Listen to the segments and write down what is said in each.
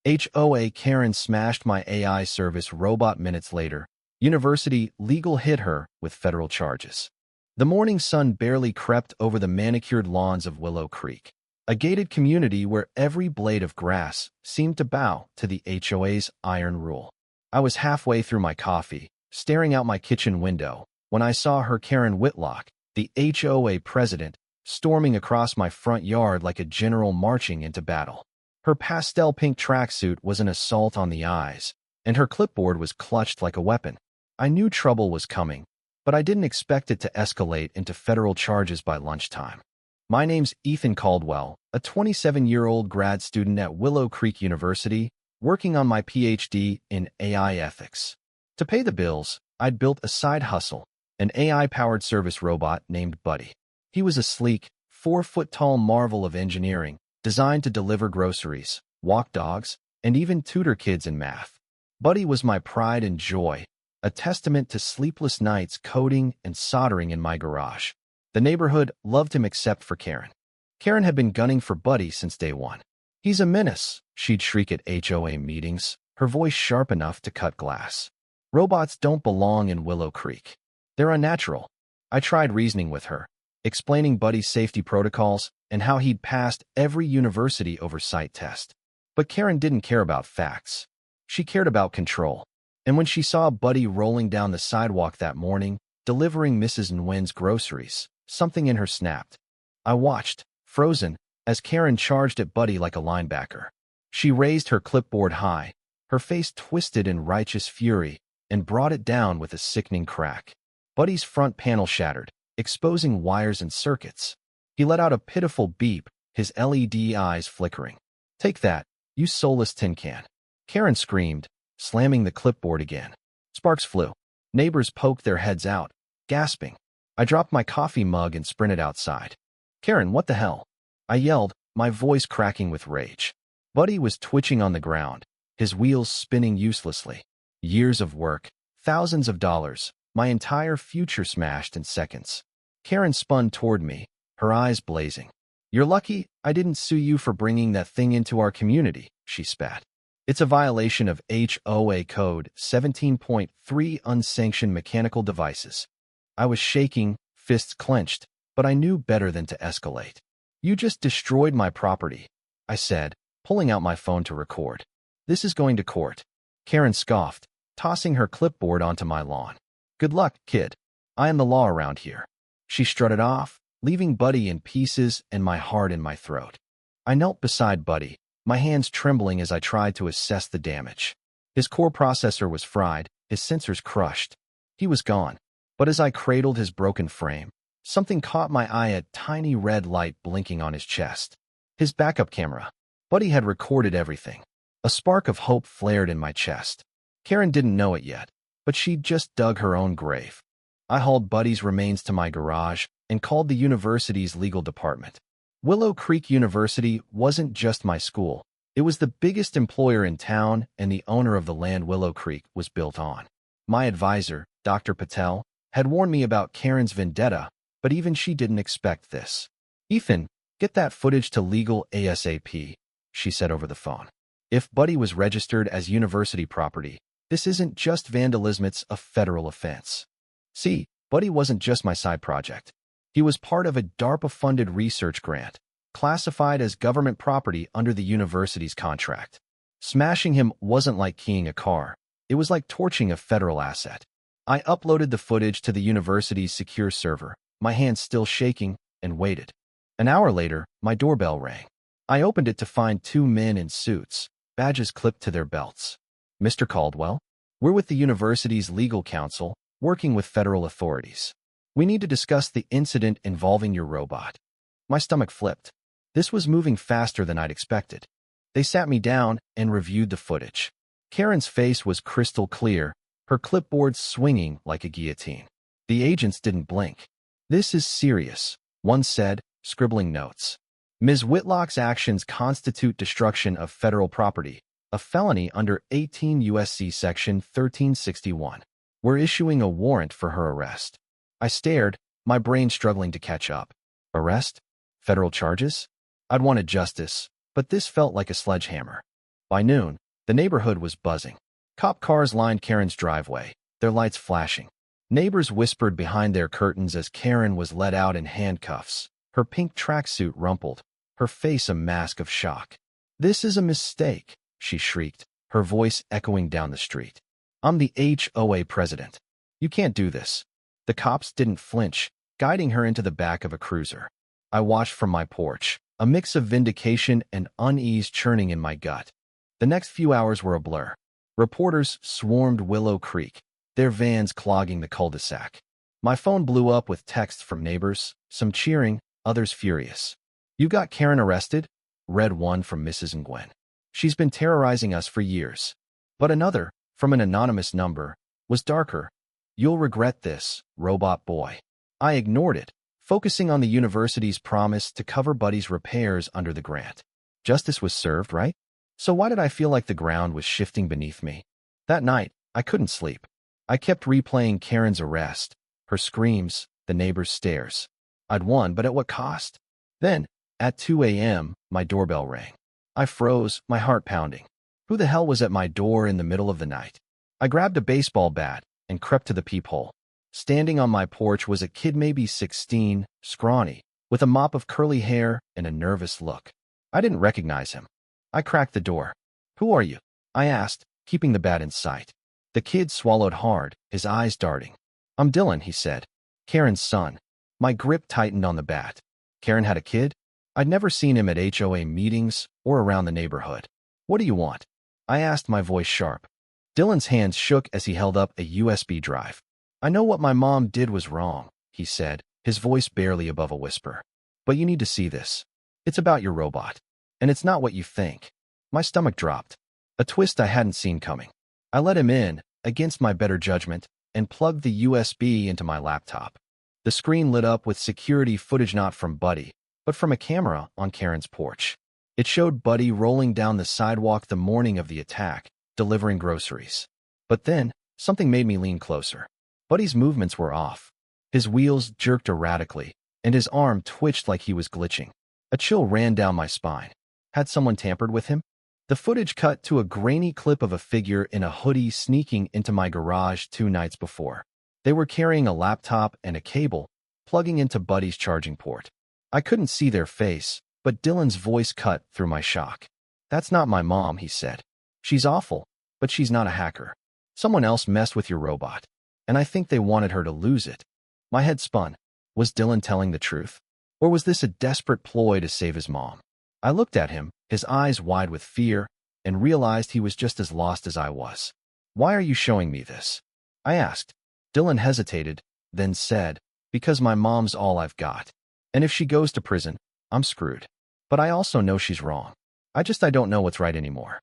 HOA Karen smashed my AI service robot minutes later. University legal hit her with federal charges. The morning sun barely crept over the manicured lawns of Willow Creek, a gated community where every blade of grass seemed to bow to the HOA's iron rule. I was halfway through my coffee, staring out my kitchen window, when I saw her Karen Whitlock, the HOA president, storming across my front yard like a general marching into battle. Her pastel pink tracksuit was an assault on the eyes, and her clipboard was clutched like a weapon. I knew trouble was coming, but I didn't expect it to escalate into federal charges by lunchtime. My name's Ethan Caldwell, a 27-year-old grad student at Willow Creek University, working on my PhD in AI ethics. To pay the bills, I'd built a side hustle, an AI-powered service robot named Buddy. He was a sleek, 4-foot-tall marvel of engineering, designed to deliver groceries, walk dogs, and even tutor kids in math. Buddy was my pride and joy, a testament to sleepless nights coding and soldering in my garage. The neighborhood loved him except for Karen. Karen had been gunning for Buddy since day one. "He's a menace," she'd shriek at HOA meetings, her voice sharp enough to cut glass. "Robots don't belong in Willow Creek. They're unnatural." I tried reasoning with her, explaining Buddy's safety protocols and how he'd passed every university oversight test. But Karen didn't care about facts. She cared about control. And when she saw Buddy rolling down the sidewalk that morning, delivering Mrs. Nguyen's groceries, something in her snapped. I watched, frozen, as Karen charged at Buddy like a linebacker. She raised her clipboard high, her face twisted in righteous fury, and brought it down with a sickening crack. Buddy's front panel shattered, exposing wires and circuits. He let out a pitiful beep, his LED eyes flickering. "Take that, you soulless tin can!" Karen screamed, slamming the clipboard again. Sparks flew. Neighbors poked their heads out, gasping. I dropped my coffee mug and sprinted outside. "Karen, what the hell?" I yelled, my voice cracking with rage. Buddy was twitching on the ground, his wheels spinning uselessly. Years of work, thousands of dollars, my entire future smashed in seconds. Karen spun toward me, her eyes blazing. "You're lucky I didn't sue you for bringing that thing into our community," she spat. "It's a violation of HOA Code 17.3 unsanctioned mechanical devices." I was shaking, fists clenched, but I knew better than to escalate. "You just destroyed my property," I said, pulling out my phone to record. "This is going to court." Karen scoffed, tossing her clipboard onto my lawn. "Good luck, kid. I am the law around here." She strutted off, leaving Buddy in pieces and my heart in my throat. I knelt beside Buddy, my hands trembling as I tried to assess the damage. His core processor was fried, his sensors crushed. He was gone. But as I cradled his broken frame, something caught my eye, a tiny red light blinking on his chest. His backup camera. Buddy had recorded everything. A spark of hope flared in my chest. Karen didn't know it yet, but she'd just dug her own grave. I hauled Buddy's remains to my garage and called the university's legal department. Willow Creek University wasn't just my school. It was the biggest employer in town and the owner of the land Willow Creek was built on. My advisor, Dr. Patel, had warned me about Karen's vendetta, but even she didn't expect this. "Ethan, get that footage to legal ASAP," she said over the phone. "If Buddy was registered as university property, this isn't just vandalism, it's a federal offense." See, Buddy wasn't just my side project. He was part of a DARPA-funded research grant, classified as government property under the university's contract. Smashing him wasn't like keying a car. It was like torching a federal asset. I uploaded the footage to the university's secure server, my hands still shaking, and waited. An hour later, my doorbell rang. I opened it to find two men in suits, badges clipped to their belts. "Mr. Caldwell, we're with the university's legal counsel, working with federal authorities. We need to discuss the incident involving your robot." My stomach flipped. This was moving faster than I'd expected. They sat me down and reviewed the footage. Karen's face was crystal clear, her clipboard swinging like a guillotine. The agents didn't blink. "This is serious," one said, scribbling notes. "Ms. Whitlock's actions constitute destruction of federal property, a felony under 18 U.S.C. Section 1361. We're issuing a warrant for her arrest." I stared, my brain struggling to catch up. Arrest? Federal charges? I'd wanted justice, but this felt like a sledgehammer. By noon, the neighborhood was buzzing. Cop cars lined Karen's driveway, their lights flashing. Neighbors whispered behind their curtains as Karen was led out in handcuffs, her pink tracksuit rumpled, her face a mask of shock. "This is a mistake," she shrieked, her voice echoing down the street. "I'm the HOA president. You can't do this." The cops didn't flinch, guiding her into the back of a cruiser. I watched from my porch, a mix of vindication and unease churning in my gut. The next few hours were a blur. Reporters swarmed Willow Creek, their vans clogging the cul-de-sac. My phone blew up with texts from neighbors, some cheering, others furious. "You got Karen arrested?" read one from Mrs. Nguyen. "She's been terrorizing us for years." But another, from an anonymous number, was darker. "You'll regret this, robot boy." I ignored it, focusing on the university's promise to cover Buddy's repairs under the grant. Justice was served, right? So why did I feel like the ground was shifting beneath me? That night, I couldn't sleep. I kept replaying Karen's arrest, her screams, the neighbors' stares. I'd won, but at what cost? Then, at 2 a.m., my doorbell rang. I froze, my heart pounding. Who the hell was at my door in the middle of the night? I grabbed a baseball bat and crept to the peephole. Standing on my porch was a kid maybe 16, scrawny, with a mop of curly hair and a nervous look. I didn't recognize him. I cracked the door. "Who are you?" I asked, keeping the bat in sight. The kid swallowed hard, his eyes darting. "I'm Dylan," he said. "Karen's son." My grip tightened on the bat. Karen had a kid? I'd never seen him at HOA meetings or around the neighborhood. "What do you want?" I asked, my voice sharp. Dylan's hands shook as he held up a USB drive. "I know what my mom did was wrong," he said, his voice barely above a whisper. "But you need to see this. It's about your robot. And it's not what you think." My stomach dropped. A twist I hadn't seen coming. I let him in, against my better judgment, and plugged the USB into my laptop. The screen lit up with security footage not from Buddy, but from a camera on Karen's porch. It showed Buddy rolling down the sidewalk the morning of the attack, delivering groceries. But then, something made me lean closer. Buddy's movements were off. His wheels jerked erratically, and his arm twitched like he was glitching. A chill ran down my spine. Had someone tampered with him? The footage cut to a grainy clip of a figure in a hoodie sneaking into my garage 2 nights before. They were carrying a laptop and a cable, plugging into Buddy's charging port. I couldn't see their face, but Dylan's voice cut through my shock. "That's not my mom," he said. "She's awful, but she's not a hacker. Someone else messed with your robot, and I think they wanted her to lose it." My head spun. Was Dylan telling the truth? Or was this a desperate ploy to save his mom? I looked at him, his eyes wide with fear, and realized he was just as lost as I was. "Why are you showing me this?" I asked. Dylan hesitated, then said, "Because my mom's all I've got. And if she goes to prison, I'm screwed. But I also know she's wrong. I don't know what's right anymore."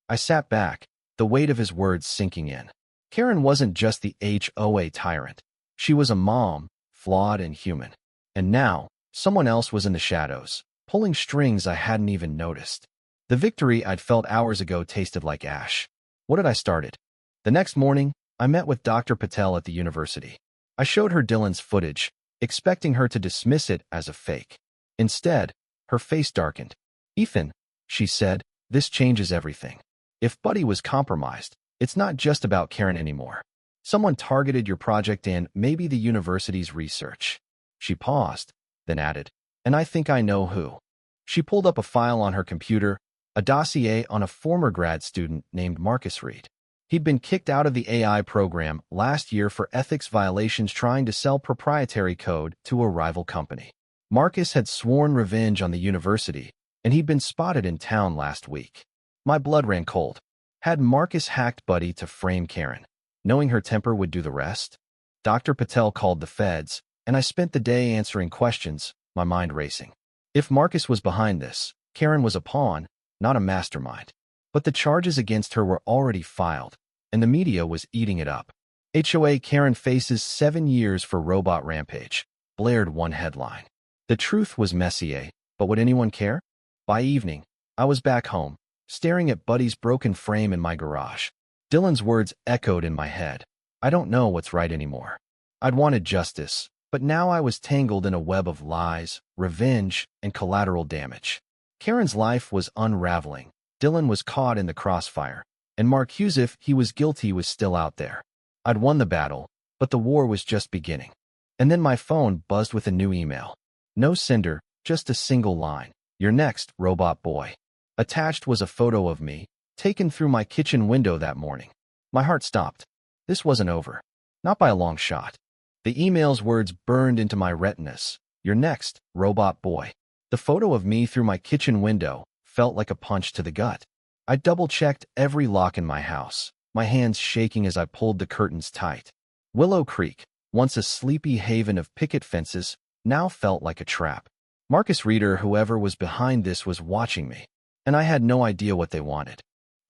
I sat back, the weight of his words sinking in. Karen wasn't just the HOA tyrant. She was a mom, flawed and human. And now, someone else was in the shadows, pulling strings I hadn't even noticed. The victory I'd felt hours ago tasted like ash. What had I started? The next morning, I met with Dr. Patel at the university. I showed her Dylan's footage, expecting her to dismiss it as a fake. Instead, her face darkened. "Ethan," she said, "this changes everything. If Buddy was compromised, it's not just about Karen anymore. Someone targeted your project and maybe the university's research." She paused, then added, "And I think I know who." She pulled up a file on her computer, a dossier on a former grad student named Marcus Reed. He'd been kicked out of the AI program last year for ethics violations trying to sell proprietary code to a rival company. Marcus had sworn revenge on the university, and he'd been spotted in town last week. My blood ran cold. Had Marcus hacked Buddy to frame Karen, knowing her temper would do the rest? Dr. Patel called the feds, and I spent the day answering questions, my mind racing. If Marcus was behind this, Karen was a pawn, not a mastermind. But the charges against her were already filed, and the media was eating it up. HOA Karen faces 7 years for robot rampage, blared one headline. The truth was messy, but would anyone care? By evening, I was back home, staring at Buddy's broken frame in my garage. Dylan's words echoed in my head. "I don't know what's right anymore." I'd wanted justice, but now I was tangled in a web of lies, revenge, and collateral damage. Karen's life was unraveling, Dylan was caught in the crossfire, and Marcuse, if he was guilty, was still out there. I'd won the battle, but the war was just beginning. And then my phone buzzed with a new email. No sender, just a single line. "You're next, robot boy." Attached was a photo of me, taken through my kitchen window that morning. My heart stopped. This wasn't over. Not by a long shot. The email's words burned into my retinas. "You're next, robot boy." The photo of me through my kitchen window felt like a punch to the gut. I double-checked every lock in my house, my hands shaking as I pulled the curtains tight. Willow Creek, once a sleepy haven of picket fences, now felt like a trap. Marcus Reeder, whoever was behind this, was watching me, and I had no idea what they wanted.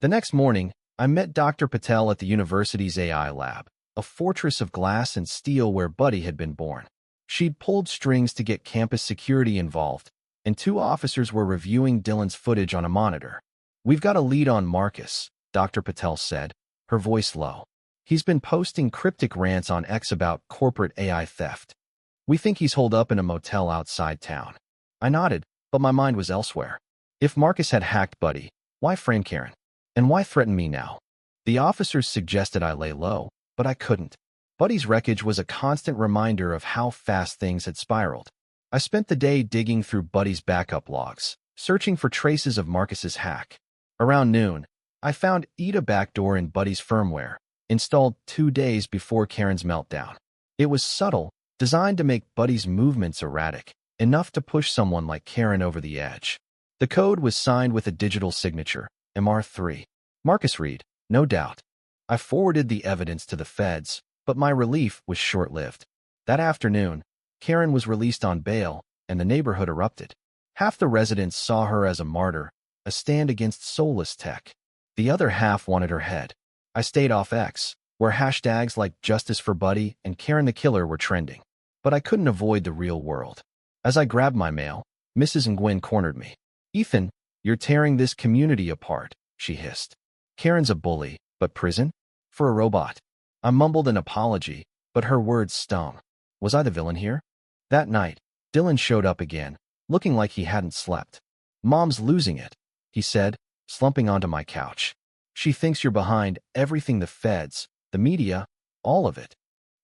The next morning, I met Dr. Patel at the university's AI lab, a fortress of glass and steel where Buddy had been born. She'd pulled strings to get campus security involved, and 2 officers were reviewing Dylan's footage on a monitor. "We've got a lead on Marcus," Dr. Patel said, her voice low. "He's been posting cryptic rants on X about corporate AI theft. We think he's holed up in a motel outside town." I nodded, but my mind was elsewhere. If Marcus had hacked Buddy, why frame Karen? And why threaten me now? The officers suggested I lay low, but I couldn't. Buddy's wreckage was a constant reminder of how fast things had spiraled. I spent the day digging through Buddy's backup logs, searching for traces of Marcus's hack. Around noon, I found a backdoor in Buddy's firmware, installed 2 days before Karen's meltdown. It was subtle, designed to make Buddy's movements erratic, enough to push someone like Karen over the edge. The code was signed with a digital signature, MR3. Marcus Reed, no doubt. I forwarded the evidence to the feds, but my relief was short-lived. That afternoon, Karen was released on bail, and the neighborhood erupted. Half the residents saw her as a martyr, a stand against soulless tech. The other half wanted her head. I stayed off X, where hashtags like Justice for Buddy and Karen the Killer were trending. But I couldn't avoid the real world. As I grabbed my mail, Mrs. Nguyen cornered me. "Ethan, you're tearing this community apart," she hissed. "Karen's a bully, but prison? For a robot." I mumbled an apology, but her words stung. Was I the villain here? That night, Dylan showed up again, looking like he hadn't slept. "Mom's losing it," he said, slumping onto my couch. "She thinks you're behind everything, the feds, the media, all of it."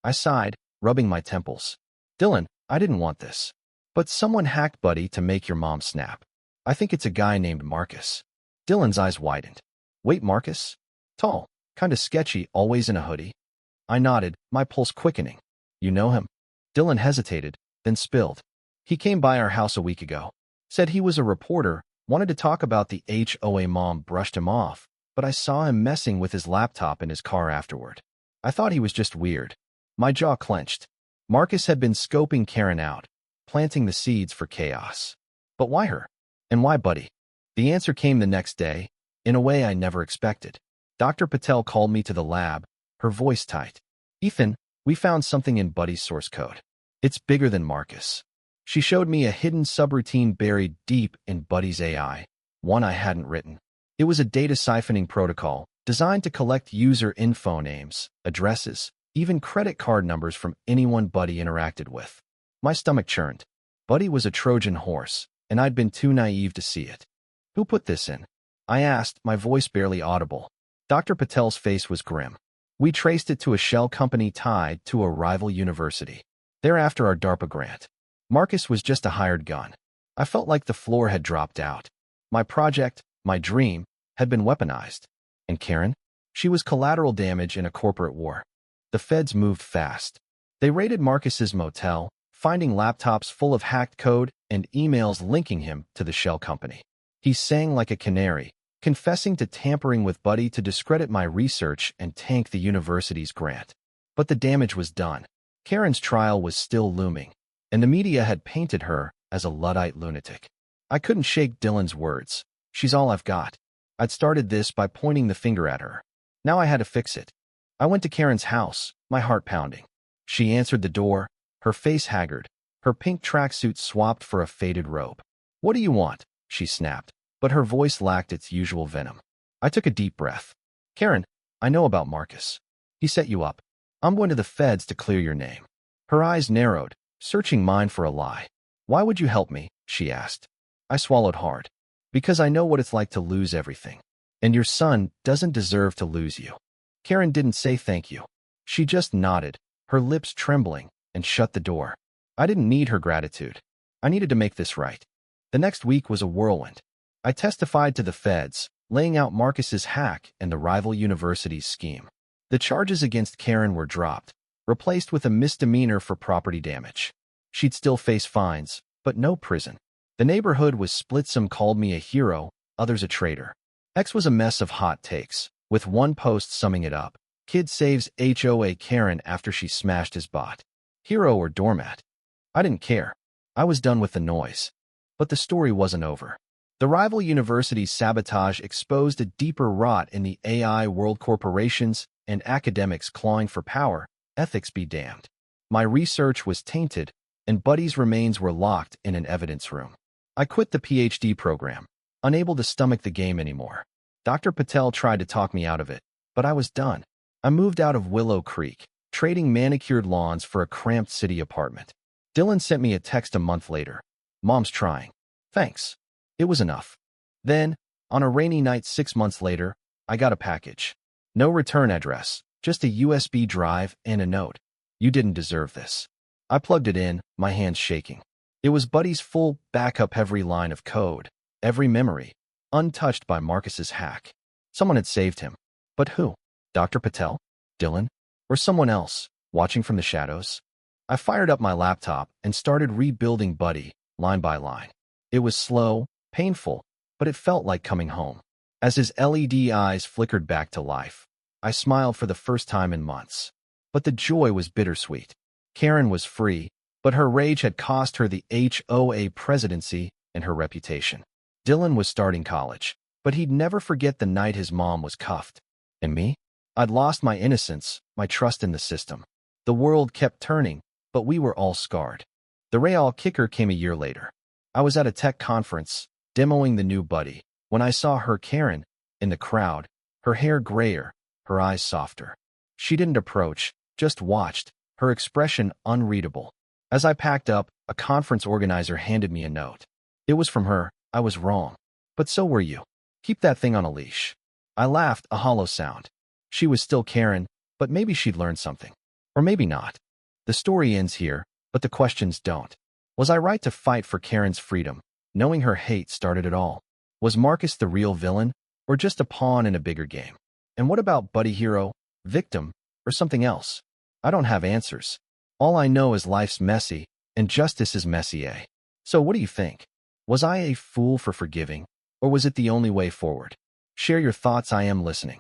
I sighed, rubbing my temples. "Dylan, I didn't want this. But someone hacked Buddy to make your mom snap. I think it's a guy named Marcus." Dylan's eyes widened. "Wait, Marcus? Tall, kinda sketchy, always in a hoodie?" I nodded, my pulse quickening. "You know him?" Dylan hesitated, then spilled. "He came by our house a week ago. Said he was a reporter, wanted to talk about the HOA. Mom brushed him off, but I saw him messing with his laptop in his car afterward. I thought he was just weird." My jaw clenched. Marcus had been scoping Karen out, planting the seeds for chaos. But why her? And why Buddy? The answer came the next day, in a way I never expected. Dr. Patel called me to the lab, her voice tight. "Ethan, we found something in Buddy's source code. It's bigger than Marcus." She showed me a hidden subroutine buried deep in Buddy's AI, one I hadn't written. It was a data siphoning protocol designed to collect user info, names, addresses, even credit card numbers from anyone Buddy interacted with. My stomach churned. Buddy was a Trojan horse, and I'd been too naive to see it. "Who put this in?" I asked, my voice barely audible. Dr. Patel's face was grim. "We traced it to a shell company tied to a rival university. They're after our DARPA grant. Marcus was just a hired gun." I felt like the floor had dropped out. My project, my dream, had been weaponized. And Karen? She was collateral damage in a corporate war. The feds moved fast. They raided Marcus's motel, finding laptops full of hacked code and emails linking him to the shell company. He sang like a canary, confessing to tampering with Buddy to discredit my research and tank the university's grant. But the damage was done. Karen's trial was still looming, and the media had painted her as a Luddite lunatic. I couldn't shake Dylan's words. "She's all I've got." I'd started this by pointing the finger at her. Now I had to fix it. I went to Karen's house, my heart pounding. She answered the door, her face haggard, her pink tracksuit swapped for a faded robe. "What do you want?" she snapped, but her voice lacked its usual venom. I took a deep breath. "Karen, I know about Marcus. He set you up. I'm going to the feds to clear your name." Her eyes narrowed, searching mine for a lie. "Why would you help me?" she asked. I swallowed hard. Because I know what it's like to lose everything. And your son doesn't deserve to lose you. Karen didn't say thank you. She just nodded, her lips trembling, and shut the door. I didn't need her gratitude. I needed to make this right. The next week was a whirlwind. I testified to the feds, laying out Marcus's hack and the rival university's scheme. The charges against Karen were dropped, replaced with a misdemeanor for property damage. She'd still face fines, but no prison. The neighborhood was split. Some called me a hero, others a traitor. X was a mess of hot takes, with one post summing it up. Kid saves HOA Karen after she smashed his bot. Hero or doormat? I didn't care. I was done with the noise. But the story wasn't over. The rival university's sabotage exposed a deeper rot in the AI world. Corporations and academics clawing for power, ethics be damned. My research was tainted, and Buddy's remains were locked in an evidence room. I quit the PhD program, unable to stomach the game anymore. Dr. Patel tried to talk me out of it, but I was done. I moved out of Willow Creek, trading manicured lawns for a cramped city apartment. Dylan sent me a text a month later. Mom's trying. Thanks. It was enough. Then, on a rainy night 6 months later, I got a package. No return address, just a USB drive and a note. You didn't deserve this. I plugged it in, my hands shaking. It was Buddy's full backup, every line of code, every memory, untouched by Marcus's hack. Someone had saved him. But who? Dr. Patel? Dylan? Or someone else, watching from the shadows? I fired up my laptop and started rebuilding Buddy, line by line. It was slow, painful, but it felt like coming home. As his LED eyes flickered back to life, I smiled for the first time in months. But the joy was bittersweet. Karen was free, but her rage had cost her the HOA presidency and her reputation. Dylan was starting college, but he'd never forget the night his mom was cuffed. And me? I'd lost my innocence, my trust in the system. The world kept turning, but we were all scarred. The real kicker came a year later. I was at a tech conference, demoing the new Buddy, when I saw her, Karen, in the crowd, her hair grayer, her eyes softer. She didn't approach, just watched, her expression unreadable. As I packed up, a conference organizer handed me a note. It was from her. I was wrong. But so were you. Keep that thing on a leash. I laughed, a hollow sound. She was still Karen, but maybe she'd learned something. Or maybe not. The story ends here, but the questions don't. Was I right to fight for Karen's freedom, knowing her hate started it all? Was Marcus the real villain, or just a pawn in a bigger game? And what about Buddy, hero, victim, or something else? I don't have answers. All I know is life's messy, and justice is messy, eh? So what do you think? Was I a fool for forgiving, or was it the only way forward? Share your thoughts. I am listening.